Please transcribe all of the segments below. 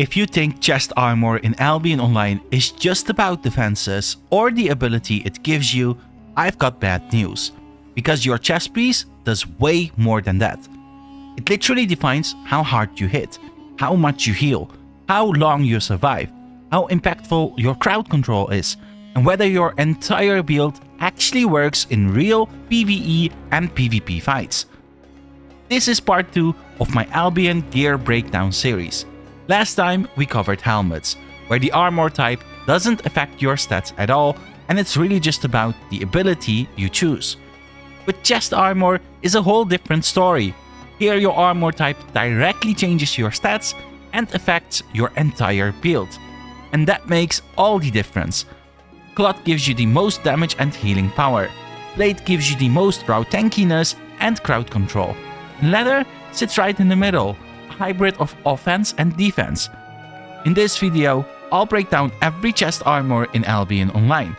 If you think chest armor in Albion Online is just about defenses or the ability it gives you, I've got bad news. Because your chest piece does way more than that. It literally defines how hard you hit, how much you heal, how long you survive, how impactful your crowd control is, and whether your entire build actually works in real PvE and PvP fights. This is part 2 of my Albion gear breakdown series. Last time we covered helmets, where the armor type doesn't affect your stats at all and it's really just about the ability you choose. But chest armor is a whole different story. Here your armor type directly changes your stats and affects your entire build. And that makes all the difference. Cloth gives you the most damage and healing power. Plate gives you the most raw tankiness and crowd control. Leather sits right in the middle, a hybrid of offense and defense. In this video, I'll break down every chest armor in Albion Online.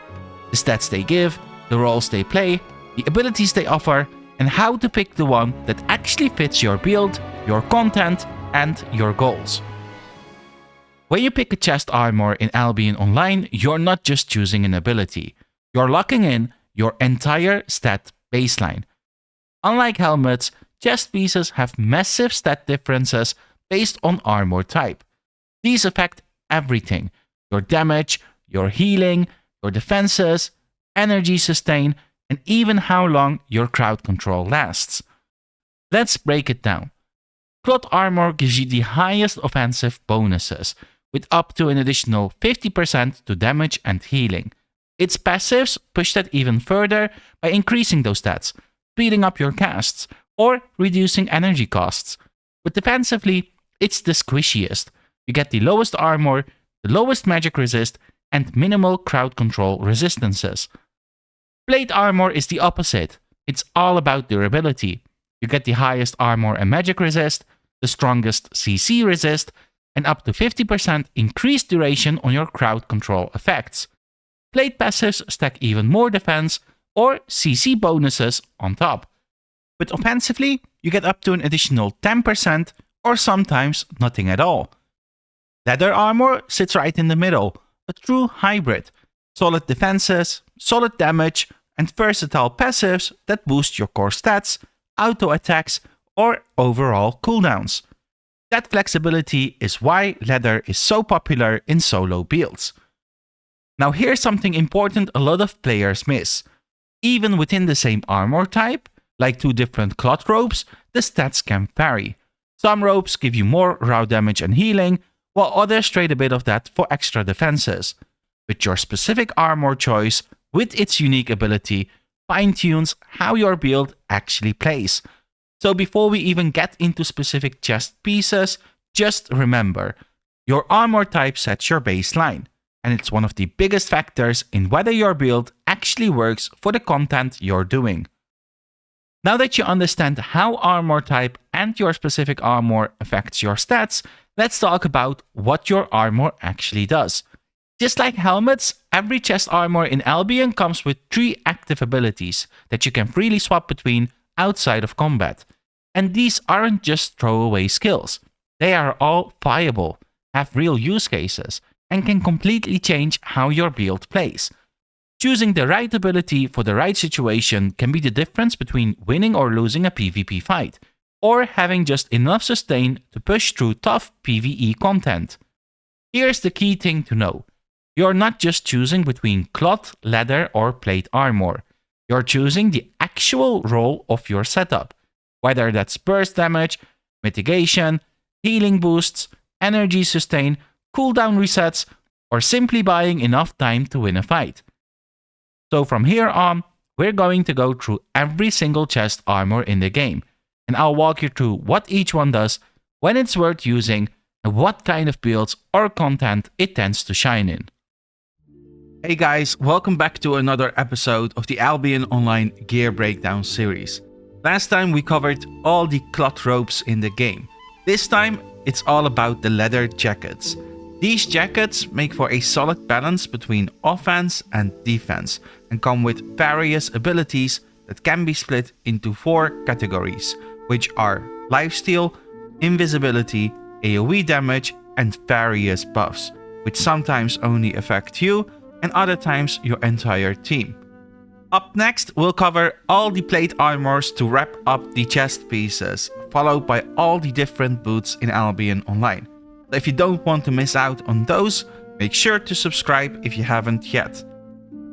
The stats they give, the roles they play, the abilities they offer, and how to pick the one that actually fits your build, your content, and your goals. When you pick a chest armor in Albion Online, you're not just choosing an ability. You're locking in your entire stat baseline. Unlike helmets, chest pieces have massive stat differences based on armor type. These affect everything: your damage, your healing, your defenses, energy sustain, and even how long your crowd control lasts. Let's break it down. Cloth armor gives you the highest offensive bonuses, with up to an additional 50% to damage and healing. Its passives push that even further by increasing those stats, speeding up your casts, or reducing energy costs. But defensively, it's the squishiest. You get the lowest armor, the lowest magic resist, and minimal crowd control resistances. Plate armor is the opposite. It's all about durability. You get the highest armor and magic resist, the strongest CC resist, and up to 50% increased duration on your crowd control effects. Plate passives stack even more defense or CC bonuses on top. But offensively, you get up to an additional 10% or sometimes nothing at all. Leather armor sits right in the middle, a true hybrid. Solid defenses, solid damage, and versatile passives that boost your core stats, auto attacks, or overall cooldowns. That flexibility is why leather is so popular in solo builds. Now here's something important a lot of players miss. Even within the same armor type, like two different cloth robes, the stats can vary. Some robes give you more raw damage and healing, while others trade a bit of that for extra defenses. But your specific armor choice, with its unique ability, fine-tunes how your build actually plays. So before we even get into specific chest pieces, just remember, your armor type sets your baseline, and it's one of the biggest factors in whether your build actually works for the content you're doing. Now that you understand how armor type and your specific armor affects your stats, let's talk about what your armor actually does. Just like helmets, every chest armor in Albion comes with 3 active abilities that you can freely swap between outside of combat. And these aren't just throwaway skills. They are all viable, have real use cases, and can completely change how your build plays. Choosing the right ability for the right situation can be the difference between winning or losing a PvP fight, or having just enough sustain to push through tough PvE content. Here's the key thing to know. You're not just choosing between cloth, leather, or plate armor. You're choosing the actual role of your setup, whether that's burst damage, mitigation, healing boosts, energy sustain, cooldown resets, or simply buying enough time to win a fight. So from here on, we're going to go through every single chest armor in the game, and I'll walk you through what each one does, when it's worth using, and what kind of builds or content it tends to shine in. Hey guys, welcome back to another episode of the Albion Online Gear Breakdown series. Last time we covered all the cloth robes in the game. This time, it's all about the leather jackets. These jackets make for a solid balance between offense and defense and come with various abilities that can be split into 4 categories, which are Lifesteal, Invisibility, AoE damage, and various buffs, which sometimes only affect you and other times your entire team. Up next, we'll cover all the plate armors to wrap up the chest pieces, followed by all the different boots in Albion Online. So if you don't want to miss out on those, make sure to subscribe if you haven't yet.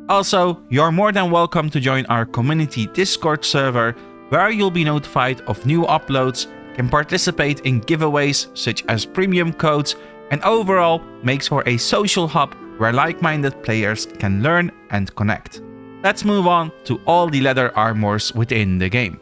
Also, you're more than welcome to join our community Discord server, where you'll be notified of new uploads, can participate in giveaways such as premium codes, and overall makes for a social hub where like-minded players can learn and connect. Let's move on to all the leather armors within the game.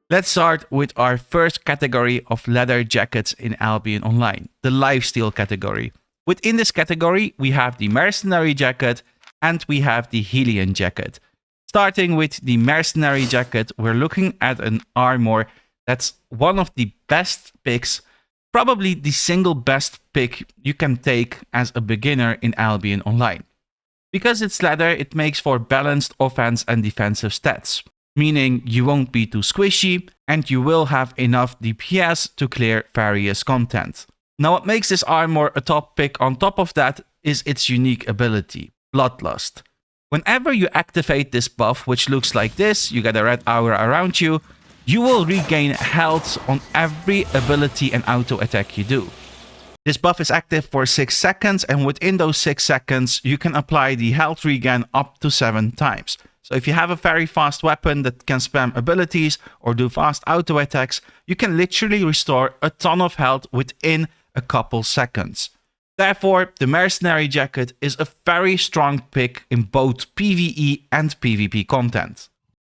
Let's start with our first category of leather jackets in Albion Online, the Lifesteal category. Within this category, we have the Mercenary jacket and we have the Hellion jacket. Starting with the Mercenary jacket, we're looking at an armor that's one of the best picks, probably the single best pick you can take as a beginner in Albion Online. Because it's leather, it makes for balanced offense and defensive stats, meaning you won't be too squishy and you will have enough DPS to clear various content. Now what makes this armor a top pick on top of that is its unique ability, Bloodlust. Whenever you activate this buff, which looks like this, you get a red aura around you, you will regain health on every ability and auto attack you do. This buff is active for 6 seconds, and within those 6 seconds, you can apply the health regen up to 7 times. So if you have a very fast weapon that can spam abilities or do fast auto attacks, you can literally restore a ton of health within a couple seconds. Therefore, the Mercenary jacket is a very strong pick in both PvE and PvP content.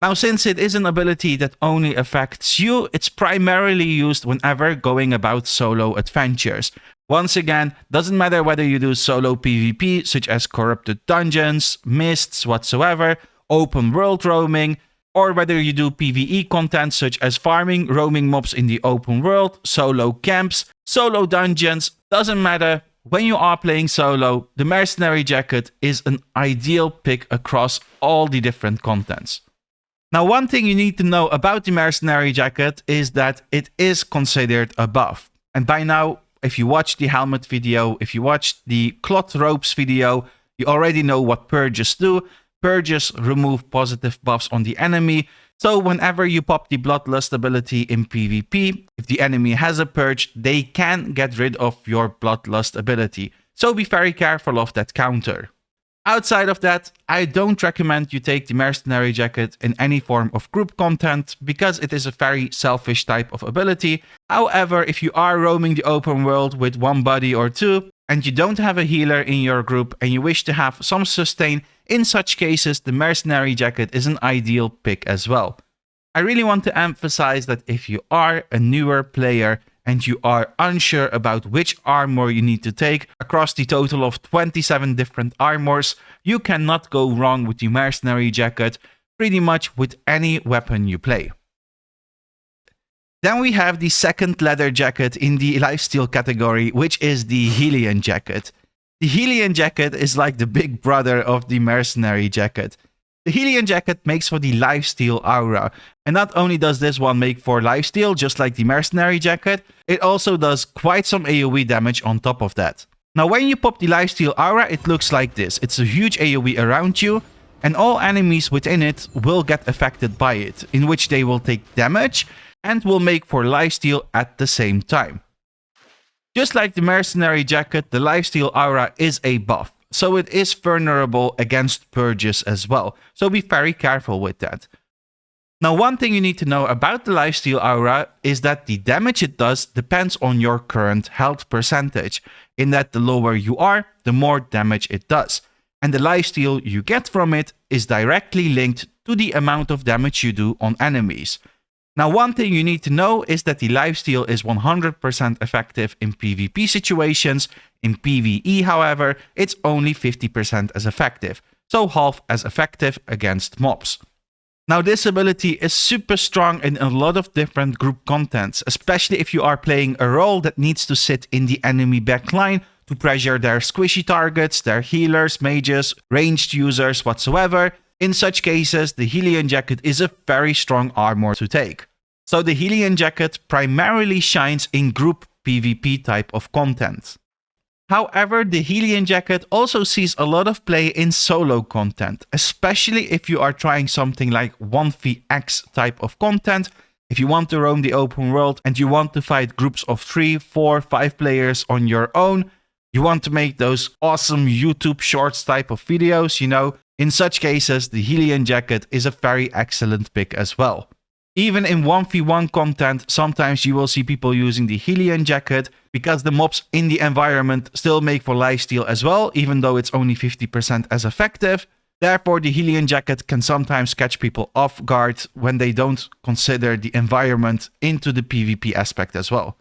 Now, since it is an ability that only affects you, it's primarily used whenever going about solo adventures. Once again, doesn't matter whether you do solo PvP, such as corrupted dungeons, mists, whatsoever, open world roaming, or whether you do PvE content such as farming, roaming mobs in the open world, solo camps, solo dungeons, doesn't matter. When you are playing solo, the Mercenary jacket is an ideal pick across all the different contents. Now, one thing you need to know about the Mercenary jacket is that it is considered a buff. And by now, if you watched the helmet video, if you watched the cloth ropes video, you already know what purges do. Purges remove positive buffs on the enemy. So whenever you pop the Bloodlust ability in PvP, if the enemy has a purge, they can get rid of your Bloodlust ability. So be very careful of that counter. Outside of that, I don't recommend you take the Mercenary jacket in any form of group content because it is a very selfish type of ability. However, if you are roaming the open world with one buddy or two and you don't have a healer in your group and you wish to have some sustain, in such cases, the Mercenary jacket is an ideal pick as well. I really want to emphasize that if you are a newer player and you are unsure about which armor you need to take across the total of 27 different armors, you cannot go wrong with the Mercenary jacket pretty much with any weapon you play. Then we have the second leather jacket in the Lifesteal category, which is the Hellion jacket. The Hellion jacket is like the big brother of the Mercenary jacket. The Hellion jacket makes for the Lifesteal aura, and not only does this one make for Lifesteal just like the Mercenary jacket, it also does quite some AoE damage on top of that. Now when you pop the Lifesteal aura, it looks like this. It's a huge AoE around you, and all enemies within it will get affected by it, in which they will take damage and will make for Lifesteal at the same time. Just like the Mercenary jacket, the Lifesteal aura is a buff, so it is vulnerable against purges as well, so be very careful with that. Now, one thing you need to know about the Lifesteal aura is that the damage it does depends on your current health percentage, in that the lower you are, the more damage it does, and the lifesteal you get from it is directly linked to the amount of damage you do on enemies. Now, one thing you need to know is that the lifesteal is 100% effective in PvP situations. In PvE, however, it's only 50% as effective, so half as effective against mobs. Now, this ability is super strong in a lot of different group contents, especially if you are playing a role that needs to sit in the enemy backline to pressure their squishy targets, their healers, mages, ranged users, whatsoever. In such cases, the Hellion jacket is a very strong armor to take. So the Hellion jacket primarily shines in group PvP type of content. However, the Hellion jacket also sees a lot of play in solo content, especially if you are trying something like 1vx type of content. If you want to roam the open world and you want to fight groups of 3, 4, 5 players on your own, you want to make those awesome YouTube shorts type of videos, in such cases, the Hellion jacket is a very excellent pick as well. Even in 1v1 content, sometimes you will see people using the Hellion jacket because the mobs in the environment still make for lifesteal as well, even though it's only 50% as effective. Therefore, the Hellion jacket can sometimes catch people off guard when they don't consider the environment into the PvP aspect as well.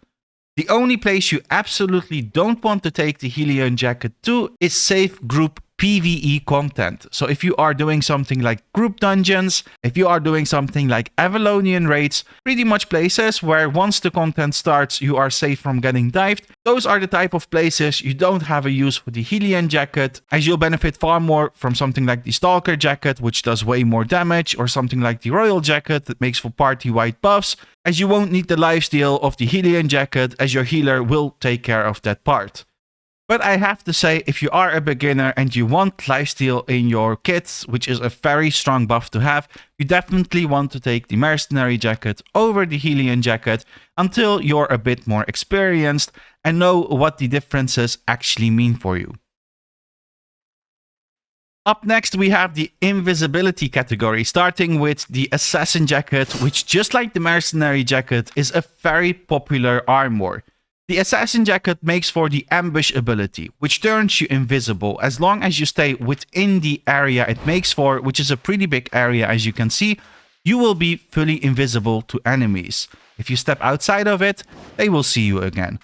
The only place you absolutely don't want to take the Hellion jacket to is safe group PvE content. So if you are doing something like group dungeons, if you are doing something like Avalonian raids, pretty much places where once the content starts you are safe from getting dived, those are the type of places you don't have a use for the Hellion jacket, as you'll benefit far more from something like the Stalker jacket, which does way more damage, or something like the Royal jacket that makes for party-wide buffs, as you won't need the lifesteal of the Hellion jacket, as your healer will take care of that part. But I have to say, if you are a beginner and you want lifesteal in your kit, which is a very strong buff to have, you definitely want to take the Mercenary jacket over the Hellion jacket until you're a bit more experienced and know what the differences actually mean for you. Up next, we have the Invisibility category, starting with the Assassin jacket, which, just like the Mercenary jacket, is a very popular armor. The Assassin jacket makes for the Ambush ability, which turns you invisible as long as you stay within the area it makes for, which is a pretty big area as you can see. You will be fully invisible to enemies. If you step outside of it, they will see you again.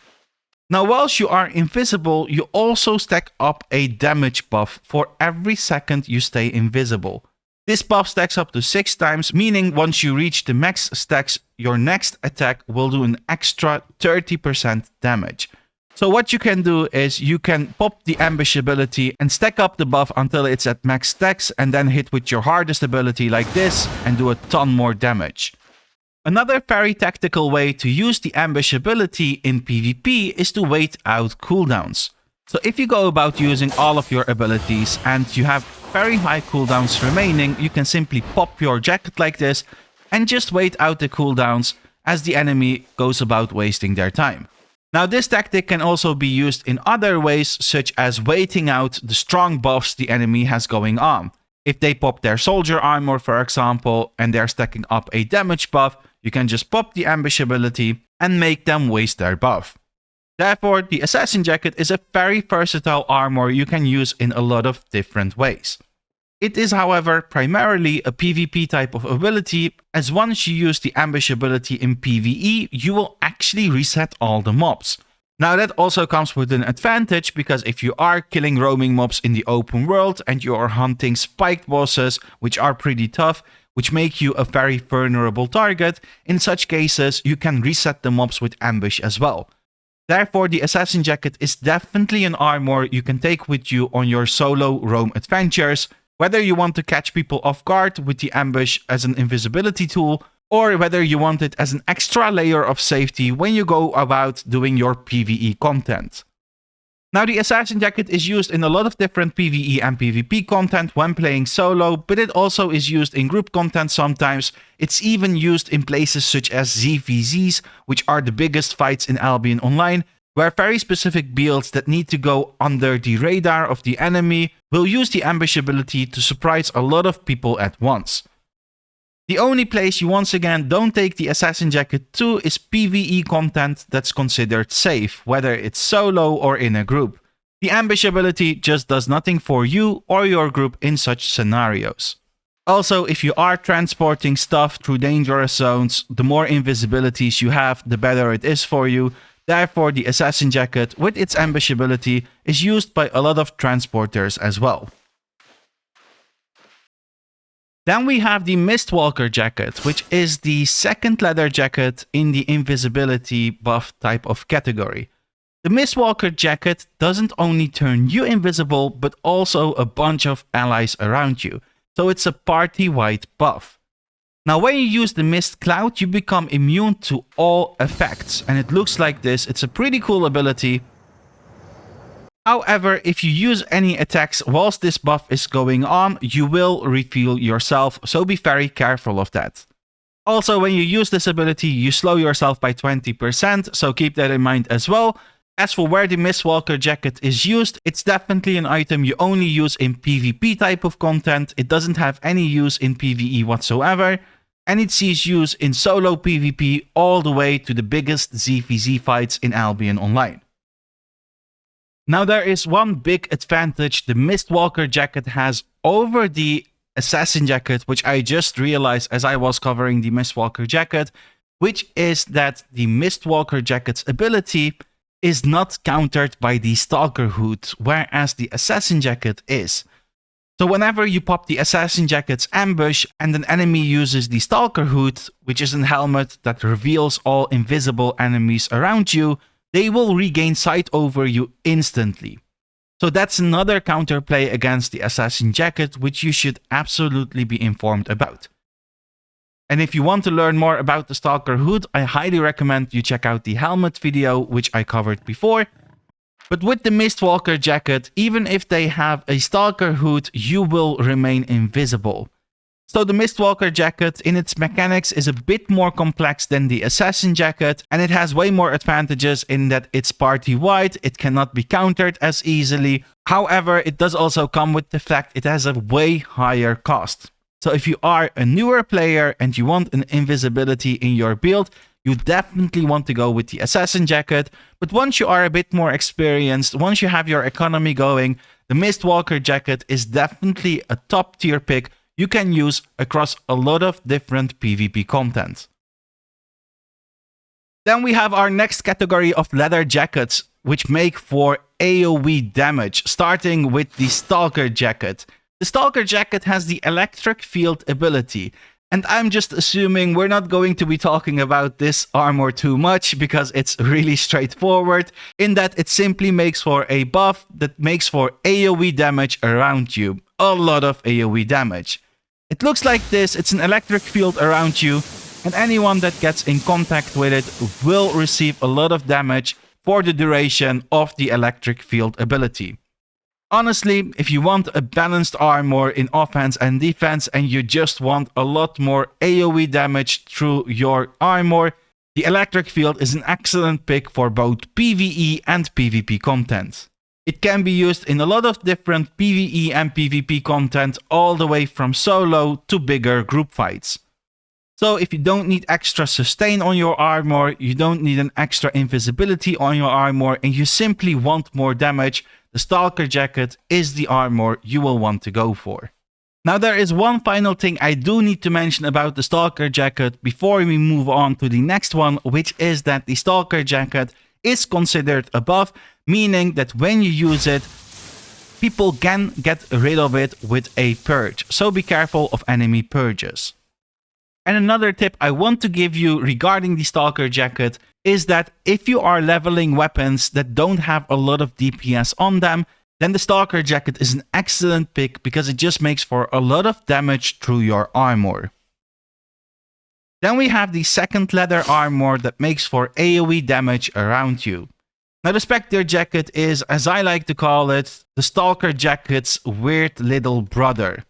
Now, whilst you are invisible, you also stack up a damage buff for every second you stay invisible. This buff stacks up to 6 times, meaning once you reach the max stacks, your next attack will do an extra 30% damage. So what you can do is you can pop the Ambush ability and stack up the buff until it's at max stacks, and then hit with your hardest ability like this and do a ton more damage. Another very tactical way to use the Ambush ability in PvP is to wait out cooldowns. So if you go about using all of your abilities and you have very high cooldowns remaining, you can simply pop your jacket like this and just wait out the cooldowns as the enemy goes about wasting their time. Now, this tactic can also be used in other ways, such as waiting out the strong buffs the enemy has going on. If they pop their soldier armor, for example, and they're stacking up a damage buff, you can just pop the Ambush ability and make them waste their buff. Therefore, the Assassin jacket is a very versatile armor you can use in a lot of different ways. It is, however, primarily a PvP type of ability, as once you use the Ambush ability in PvE, you will actually reset all the mobs. Now, that also comes with an advantage, because if you are killing roaming mobs in the open world and you are hunting spiked bosses, which are pretty tough, which make you a very vulnerable target, in such cases you can reset the mobs with Ambush as well. Therefore, the Assassin jacket is definitely an armor you can take with you on your solo roam adventures, whether you want to catch people off guard with the Ambush as an invisibility tool, or whether you want it as an extra layer of safety when you go about doing your PvE content. Now, the Assassin jacket is used in a lot of different PvE and PvP content when playing solo, but it also is used in group content sometimes. It's even used in places such as ZVZs, which are the biggest fights in Albion Online, where very specific builds that need to go under the radar of the enemy will use the Ambush ability to surprise a lot of people at once. The only place you once again don't take the Assassin jacket to is PvE content that's considered safe, whether it's solo or in a group. The Ambush ability just does nothing for you or your group in such scenarios. Also, if you are transporting stuff through dangerous zones, the more invisibilities you have, the better it is for you. Therefore, the Assassin jacket with its Ambush ability is used by a lot of transporters as well. Then we have the Mistwalker jacket, which is the second leather jacket in the invisibility buff type of category. The Mistwalker jacket doesn't only turn you invisible, but also a bunch of allies around you, so it's a party-wide buff. Now, when you use the Mist Cloud, you become immune to all effects, and it looks like this. It's a pretty cool ability. However, if you use any attacks whilst this buff is going on, you will refill yourself, so be very careful of that. Also, when you use this ability, you slow yourself by 20%, so keep that in mind as well. As for where the Mistwalker jacket is used, it's definitely an item you only use in PvP type of content. It doesn't have any use in PvE whatsoever, and it sees use in solo PvP all the way to the biggest ZvZ fights in Albion Online. Now, there is one big advantage the Mistwalker jacket has over the Assassin jacket, which I just realized as I was covering the Mistwalker jacket, which is that the Mistwalker jacket's ability is not countered by the Stalker hood, whereas the Assassin jacket is. So whenever you pop the Assassin jacket's ambush and an enemy uses the Stalker hood, which is a helmet that reveals all invisible enemies around you, they will regain sight over you instantly. So that's another counterplay against the Assassin jacket, which you should absolutely be informed about. And if you want to learn more about the Stalker hood, I highly recommend you check out the helmet video, which I covered before. But with the Mistwalker jacket, even if they have a Stalker hood, you will remain invisible. So the Mistwalker jacket in its mechanics is a bit more complex than the Assassin jacket, and it has way more advantages in that it's party-wide, it cannot be countered as easily. However, it does also come with the fact it has a way higher cost. So if you are a newer player and you want an invisibility in your build, you definitely want to go with the Assassin jacket. But once you are a bit more experienced, once you have your economy going, the Mistwalker jacket is definitely a top tier pick you can use across a lot of different PvP content. Then we have our next category of leather jackets, which make for AoE damage, starting with the Stalker jacket. The Stalker jacket has the electric field ability, and I'm just assuming we're not going to be talking about this armor too much because it's really straightforward in that it simply makes for a buff that makes for AoE damage around you. A lot of AoE damage. It looks like this, it's an electric field around you, and anyone that gets in contact with it will receive a lot of damage for the duration of the electric field ability. Honestly, if you want a balanced armor in offense and defense and you just want a lot more AoE damage through your armor, the electric field is an excellent pick for both PvE and PvP content. It can be used in a lot of different PvE and PvP content, all the way from solo to bigger group fights. So if you don't need extra sustain on your armor, you don't need an extra invisibility on your armor, and you simply want more damage, the Stalker jacket is the armor you will want to go for. Now, there is one final thing I do need to mention about the Stalker jacket before we move on to the next one, which is that the Stalker jacket is considered a buff, meaning that when you use it, people can get rid of it with a purge. So be careful of enemy purges. And another tip I want to give you regarding the Stalker jacket is that if you are leveling weapons that don't have a lot of DPS on them, then the Stalker jacket is an excellent pick because it just makes for a lot of damage through your armor. Then we have the second leather armor that makes for AoE damage around you. Now the Specter jacket is, as I like to call it, the Stalker jacket's weird little brother.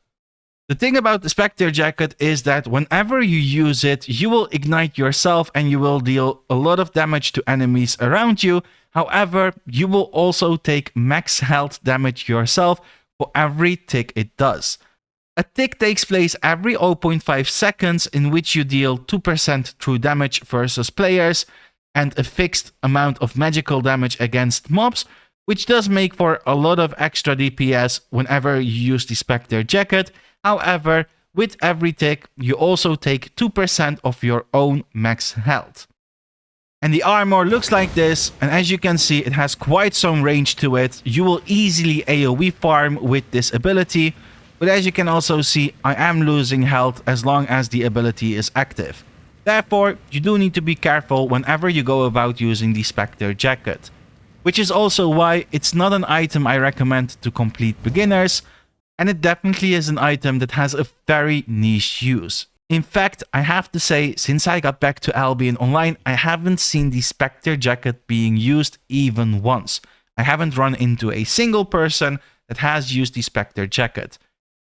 The thing about the Specter jacket is that whenever you use it, you will ignite yourself and you will deal a lot of damage to enemies around you. However, you will also take max health damage yourself for every tick it does. A tick takes place every 0.5 seconds in which you deal 2% true damage versus players and a fixed amount of magical damage against mobs, which does make for a lot of extra DPS whenever you use the Specter jacket. However, with every tick, you also take 2% of your own max health. And the armor looks like this, and as you can see, it has quite some range to it. You will easily AoE farm with this ability, but as you can also see, I am losing health as long as the ability is active. Therefore, you do need to be careful whenever you go about using the Specter jacket, which is also why it's not an item I recommend to complete beginners, and it definitely is an item that has a very niche use. In fact, I have to say, since I got back to Albion Online, I haven't seen the Specter jacket being used even once. I haven't run into a single person that has used the Specter jacket.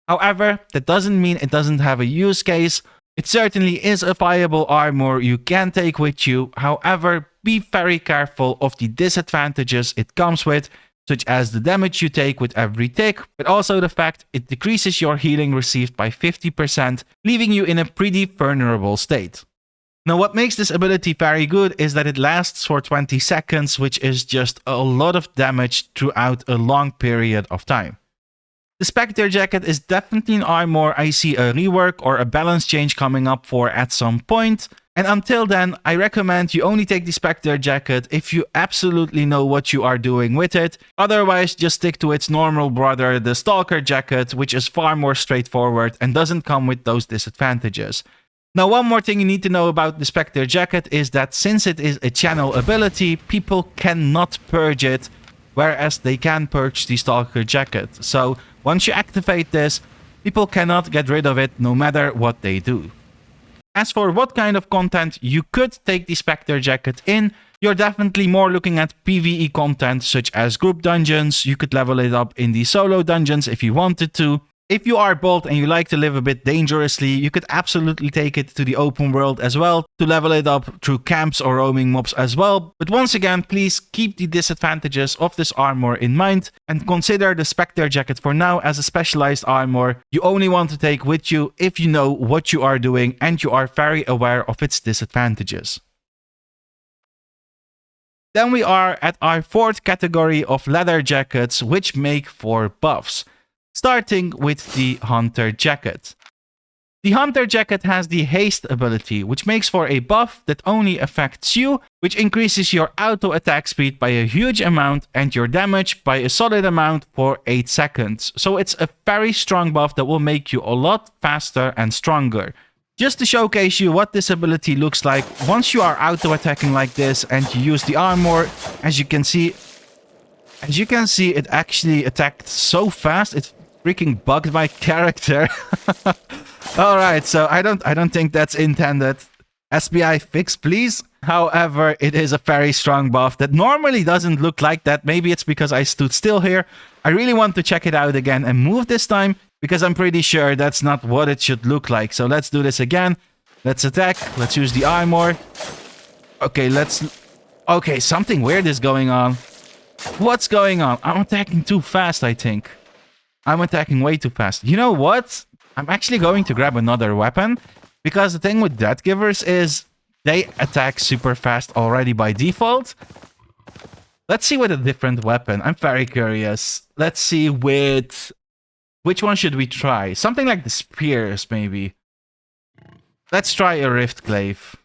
However, that doesn't mean it doesn't have a use case. It certainly is a viable armor you can take with you. However, be very careful of the disadvantages it comes with, such as the damage you take with every tick, but also the fact it decreases your healing received by 50%, leaving you in a pretty vulnerable state. Now, what makes this ability very good is that it lasts for 20 seconds, which is just a lot of damage throughout a long period of time. The Specter jacket is definitely an armor I see a rework or a balance change coming up for at some point. And until then, I recommend you only take the Specter jacket if you absolutely know what you are doing with it. Otherwise, just stick to its normal brother, the Stalker jacket, which is far more straightforward and doesn't come with those disadvantages. Now, one more thing you need to know about the Specter jacket is that since it is a channel ability, people cannot purge it, whereas they can purge the Stalker jacket. So once you activate this, people cannot get rid of it no matter what they do. As for what kind of content you could take the Specter jacket in, you're definitely more looking at PvE content such as group dungeons. You could level it up in the solo dungeons if you wanted to. If you are bold and you like to live a bit dangerously, you could absolutely take it to the open world as well to level it up through camps or roaming mobs as well. But once again, please keep the disadvantages of this armor in mind and consider the Specter jacket for now as a specialized armor you only want to take with you if you know what you are doing and you are very aware of its disadvantages. Then we are at our fourth category of leather jackets, which make for buffs. Starting with the Hunter jacket. The Hunter jacket has the haste ability, which makes for a buff that only affects you, which increases your auto attack speed by a huge amount and your damage by a solid amount for 8 seconds. So it's a very strong buff that will make you a lot faster and stronger. Just to showcase you what this ability looks like, once you are auto attacking like this and you use the armor, as you can see it actually attacked so fast, it freaking bugged my character. Alright, so I don't think that's intended. SBI fix, please. However, it is a very strong buff that normally doesn't look like that. Maybe it's because I stood still here. I really want to check it out again and move this time, because I'm pretty sure that's not what it should look like. So let's do this again. Let's attack. Let's use the armor. Okay, something weird is going on. What's going on? I'm attacking too fast, I think. I'm attacking way too fast. You know what? I'm actually going to grab another weapon, because the thing with Death Givers is they attack super fast already by default. Let's see with a different weapon. I'm very curious. Let's see with... Which one should we try? Something like the spears, maybe. Let's try a Rift Glaive.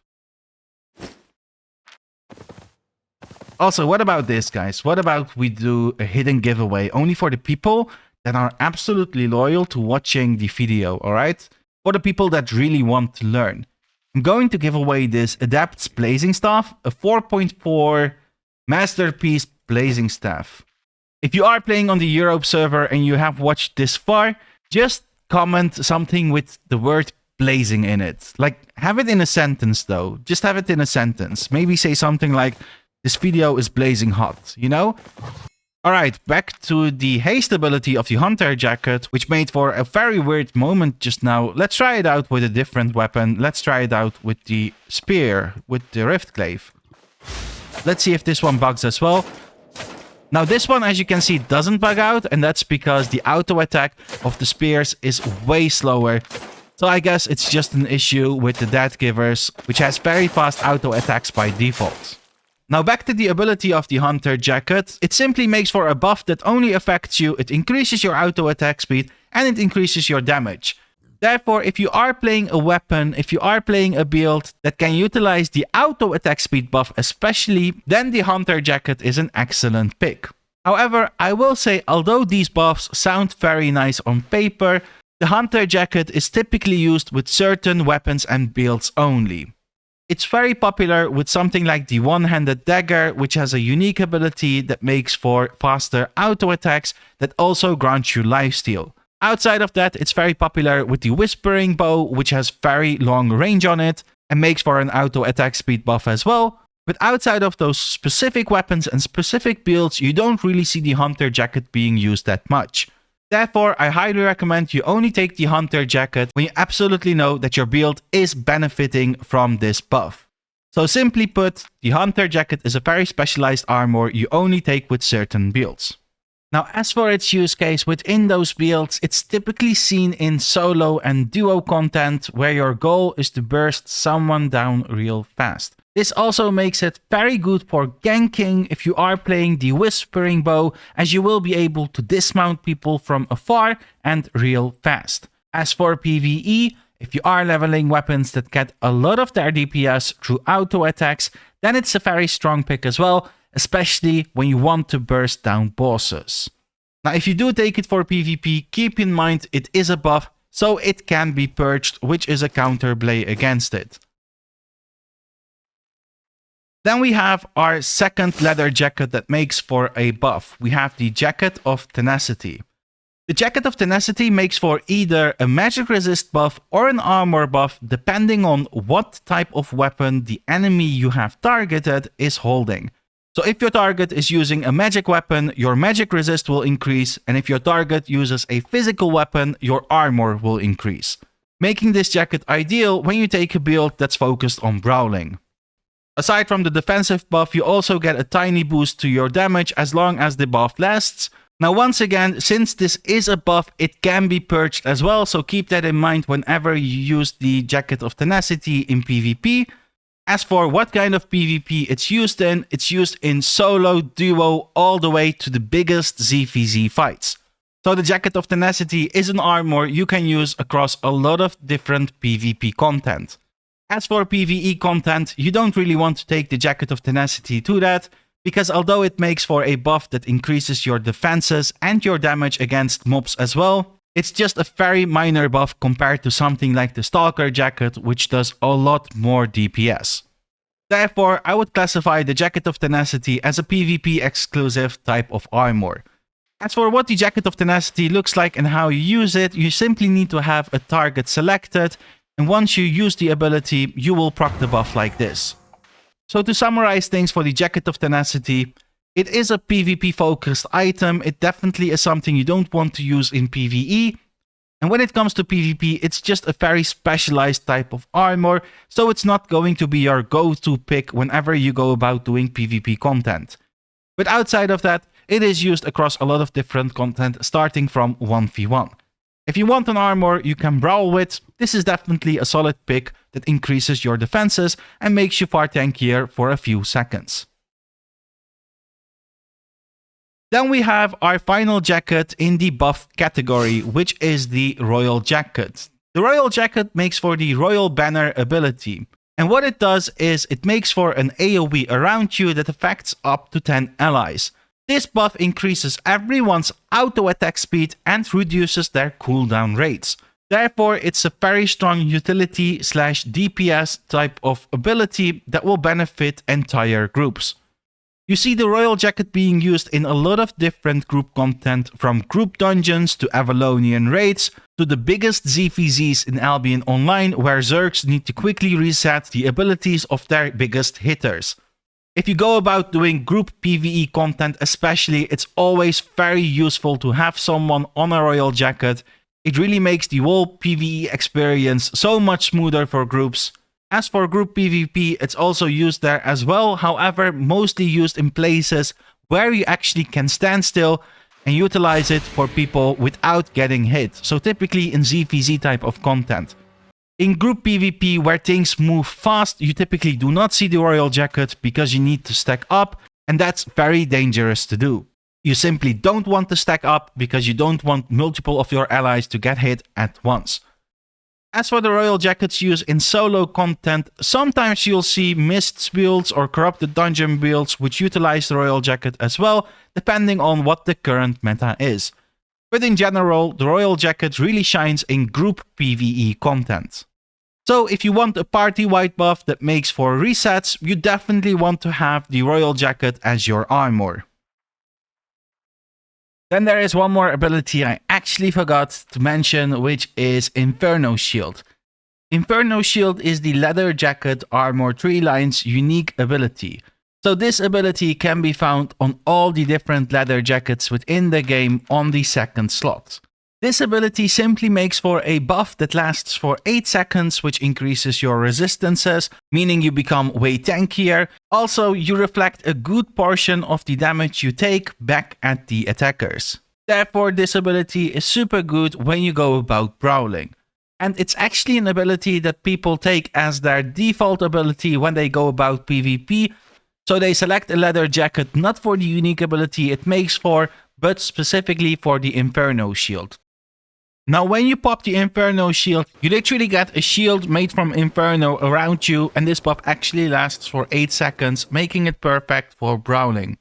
Also, what about this, guys? What about we do a hidden giveaway only for the people that are absolutely loyal to watching the video, alright? For the people that really want to learn. I'm going to give away this Adept's Blazing Staff, a 4.4 Masterpiece Blazing Staff. If you are playing on the Europe server and you have watched this far, just comment something with the word blazing in it. Like, have it in a sentence though. Just have it in a sentence. Maybe say something like, this video is blazing hot, you know? Alright, back to the haste ability of the Hunter jacket, which made for a very weird moment just now. Let's try it out with a different weapon. Let's try it out with the spear, with the Rift Glaive. Let's see if this one bugs as well. Now this one, as you can see, doesn't bug out, and that's because the auto attack of the spears is way slower. So I guess it's just an issue with the Death Givers, which has very fast auto attacks by default. Now back to the ability of the Hunter jacket. It simply makes for a buff that only affects you, it increases your auto attack speed, and it increases your damage. Therefore, if you are playing a weapon, if you are playing a build that can utilize the auto attack speed buff especially, then the Hunter jacket is an excellent pick. However, I will say, although these buffs sound very nice on paper, the Hunter jacket is typically used with certain weapons and builds only. It's very popular with something like the one-handed dagger, which has a unique ability that makes for faster auto attacks that also grants you lifesteal. Outside of that, it's very popular with the Whispering Bow, which has very long range on it and makes for an auto attack speed buff as well. But outside of those specific weapons and specific builds, you don't really see the Hunter Jacket being used that much. Therefore, I highly recommend you only take the Hunter Jacket when you absolutely know that your build is benefiting from this buff. So simply put, the Hunter Jacket is a very specialized armor you only take with certain builds. Now, as for its use case within those builds, it's typically seen in solo and duo content where your goal is to burst someone down real fast. This also makes it very good for ganking if you are playing the Whispering Bow, as you will be able to dismount people from afar and real fast. As for PvE, if you are leveling weapons that get a lot of their DPS through auto attacks, then it's a very strong pick as well, especially when you want to burst down bosses. Now, if you do take it for PvP, keep in mind it is a buff, so it can be purged, which is a counterplay against it. Then we have our second leather jacket that makes for a buff. We have the Jacket of Tenacity. The Jacket of Tenacity makes for either a magic resist buff or an armor buff, depending on what type of weapon the enemy you have targeted is holding. So if your target is using a magic weapon, your magic resist will increase, and if your target uses a physical weapon, your armor will increase, making this jacket ideal when you take a build that's focused on brawling. Aside from the defensive buff, you also get a tiny boost to your damage as long as the buff lasts. Now, once again, since this is a buff, it can be purged as well, so keep that in mind whenever you use the Jacket of Tenacity in PvP. As for what kind of PvP it's used in solo, duo, all the way to the biggest ZVZ fights. So the Jacket of Tenacity is an armor you can use across a lot of different PvP content. As for PvE content, you don't really want to take the Jacket of Tenacity to that, because although it makes for a buff that increases your defenses and your damage against mobs as well, it's just a very minor buff compared to something like the Stalker Jacket, which does a lot more DPS. Therefore, I would classify the Jacket of Tenacity as a PvP exclusive type of armor. As for what the Jacket of Tenacity looks like and how you use it, you simply need to have a target selected, and once you use the ability, you will proc the buff like this. So to summarize things for the Jacket of Tenacity, it is a PvP focused item. It definitely is something you don't want to use in PvE. And when it comes to PvP, it's just a very specialized type of armor, so it's not going to be your go-to pick whenever you go about doing PvP content. But outside of that, it is used across a lot of different content, starting from 1v1. If you want an armor you can brawl with, this is definitely a solid pick that increases your defenses and makes you far tankier for a few seconds. Then we have our final jacket in the buff category, which is the Royal Jacket. The Royal Jacket makes for the Royal Banner ability. And what it does is it makes for an AoE around you that affects up to 10 allies. This buff increases everyone's auto attack speed and reduces their cooldown rates. Therefore, it's a very strong utility / DPS type of ability that will benefit entire groups. You see the Royal Jacket being used in a lot of different group content, from group dungeons to Avalonian raids to the biggest ZVZs in Albion Online, where Zergs need to quickly reset the abilities of their biggest hitters. If you go about doing group PvE content especially, it's always very useful to have someone on a Royal Jacket. It really makes the whole PvE experience so much smoother for groups. As for group PvP, it's also used there as well, however, mostly used in places where you actually can stand still and utilize it for people without getting hit. So typically in ZVZ type of content. In group PvP, where things move fast, you typically do not see the Royal Jacket because you need to stack up, and that's very dangerous to do. You simply don't want to stack up because you don't want multiple of your allies to get hit at once. As for the Royal Jacket's use in solo content, sometimes you'll see Mists builds or Corrupted Dungeon builds which utilize the Royal Jacket as well, depending on what the current meta is. But in general, the Royal Jacket really shines in group PvE content. So if you want a party-wide buff that makes for resets, you definitely want to have the Royal Jacket as your armor. Then there is one more ability I actually forgot to mention, which is Inferno Shield. Inferno Shield is the Leather Jacket Armor 3 Line's unique ability. So this ability can be found on all the different leather jackets within the game on the second slot. This ability simply makes for a buff that lasts for 8 seconds, which increases your resistances, meaning you become way tankier. Also, you reflect a good portion of the damage you take back at the attackers. Therefore, this ability is super good when you go about brawling. And it's actually an ability that people take as their default ability when they go about PvP. So they select a leather jacket not for the unique ability it makes for, but specifically for the Inferno Shield. Now when you pop the Inferno Shield, you literally get a shield made from Inferno around you, and this buff actually lasts for 8 seconds, making it perfect for brawling.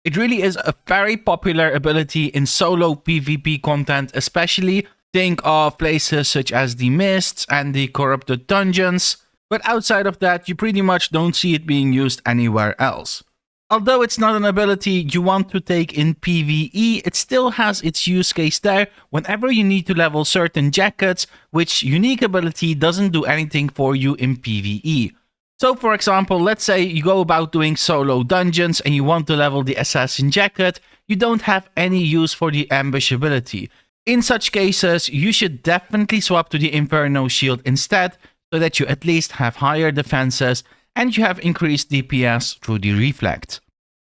It really is a very popular ability in solo PvP content, especially. Think of places such as the Mists and the Corrupted Dungeons, but outside of that you pretty much don't see it being used anywhere else. Although it's not an ability you want to take in PvE, it still has its use case there whenever you need to level certain jackets, which unique ability doesn't do anything for you in PvE. So for example, let's say you go about doing solo dungeons and you want to level the Assassin jacket, you don't have any use for the Ambush ability. In such cases, you should definitely swap to the Inferno Shield instead, so that you at least have higher defenses and you have increased DPS through the Reflect.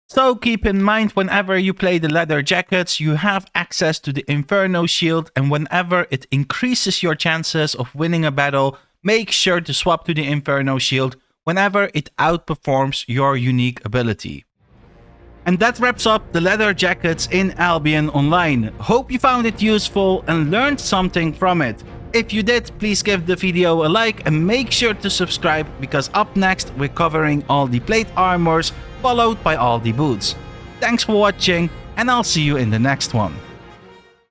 So keep in mind, whenever you play the leather jackets, you have access to the Inferno Shield, and whenever it increases your chances of winning a battle, make sure to swap to the Inferno Shield whenever it outperforms your unique ability. And that wraps up the leather jackets in Albion Online. Hope you found it useful and learned something from it. If you did, please give the video a like and make sure to subscribe, because up next we're covering all the plate armors followed by all the boots. Thanks for watching, and I'll see you in the next one.